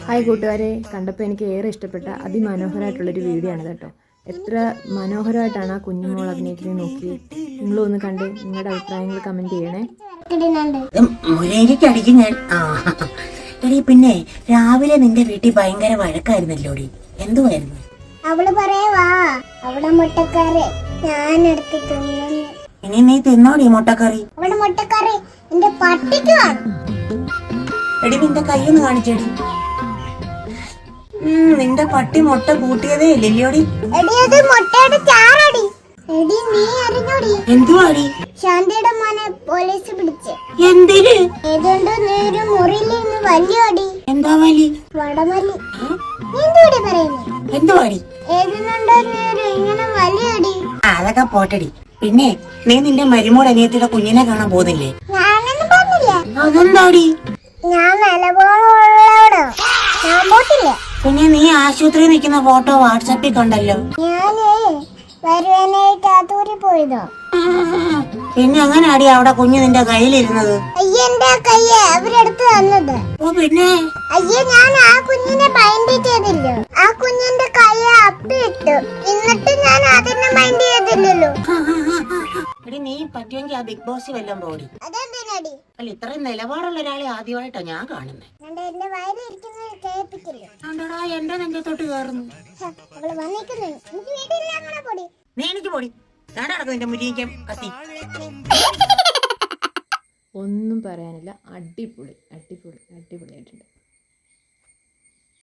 Hi കൂട്ടുകാരെ, കണ്ടപ്പോൾ എനിക്ക് ഏറെ ഇഷ്ടപ്പെട്ട അതിമനോഹരമായിട്ടുള്ളൊരു വീഡിയോ ആണ് കേട്ടോ. എത്ര മനോഹരമായിട്ടാണ് ആ കുഞ്ഞുമോൾ അഭിനയിക്കുന്നത് നോക്കി. നിങ്ങളും ഒന്ന് കണ്ട് നിങ്ങളുടെ അഭിപ്രായങ്ങൾ കമന്റ് ചെയ്യണേ. പിന്നെ രാവിലെ നിന്റെ വീട്ടിൽ ഭയങ്കര വഴക്കായിരുന്നല്ലോടി, എന്തുവായിരുന്നു? അവള് പറയവാ അവിടെ മുട്ടക്കറി ഞാൻ എടുത്ത് തിന്നു. ഇനി നീ തിന്നോടി മുട്ടക്കറി? അവിടെ മുട്ടക്കറി എന്റെ പട്ടിക്ക് കാണും. എടി നിന്റെ കൈയൊന്ന് കാണിച്ചേടി. നിന്റെ പട്ടി മുട്ട കൂട്ടിയതേ ഇല്ലല്ലോടി. എടി അത് മുട്ടയുടെ ചാറടി. എടി നീ അറിഞ്ഞോടി? എന്തുവാടി? ശാന്തിയുടെ മോനെ പോലീസ് പിടിച്ച്. എന്തിന്? ഏതുകൊണ്ട് നേരെ മുറിയിൽ നിന്ന് വലിയോടി. എന്താ വലി? വടമല്ലി. നീ എന്തുവാടി പറയുന്നു? എന്തുവാടി? ഏതുകൊണ്ടോ നേരെ ഇങ്ങനെ വലിയോടി. അതൊക്കെ പോട്ടടി. പിന്നെ നീ നിന്റെ മരുമോൾ അനിയത്തിയുടെ കുഞ്ഞിനെ കാണാൻ പോകുന്നില്ലേ? ഞാനൊന്നും പറഞ്ഞില്ല. അതെന്താടി? ഞാൻ നല്ലപോലുള്ളവടോ, ഞാൻ പോട്ടില്ല. പിന്നെ നീ ആശുപത്രിയിൽ നിൽക്കുന്ന ഫോട്ടോ വാട്സാപ്പിൽ കണ്ടല്ലോ. ഞാനേ വരുവാനായിട്ട് ആത്തൂരി പോയതോ. പിന്നെ എങ്ങനെയാടി അവിടെ കുഞ്ഞ് നിന്റെ കയ്യിലിരുന്നത്? അയ്യന്റെ കയ്യ അവരെടുത്ത് തന്നത്. ഓ പിന്നെ അയ്യ, ഞാൻ ആ കുഞ്ഞിനെ മൈൻഡ് ചെയ്തില്ലോ. ആ കുഞ്ഞിന്റെ കൈ അപ്പിട്ടു. എന്നിട്ട് ഞാൻ അതിനെ മൈൻഡ് ചെയ്തില്ലല്ലോ. എടി നീ പറ്റുമെങ്കിൽ ആ ബിഗ് ബോസ് വല്ലതും പോടി. അതെന്തിനടി? അല്ല, ഇത്രയും നിലപാടുള്ള ഒരാളെ ആദ്യമായിട്ടാ ഞാൻ കാണുന്നത്. എന്റെ വയറിരിക്കുന്നത് കേൾപ്പിക്കില്ല. ആണ്ടടാ, എന്റെ നെഞ്ചത്തോട്ട് കയറുന്നു. അവള് വന്നിരിക്കുന്നു. എനിക്ക് വീട്ടിൽ അങ്ങനെ പൊടി. നീ എനിക്ക് പൊടി. ഞാൻ നടക്കും നിന്റെ മുരിക്കാൻ കത്തി. ഒന്നും പറയാനില്ല, അടിപൊളി അടിപൊളി അടിപൊളിയായിട്ടുണ്ട്.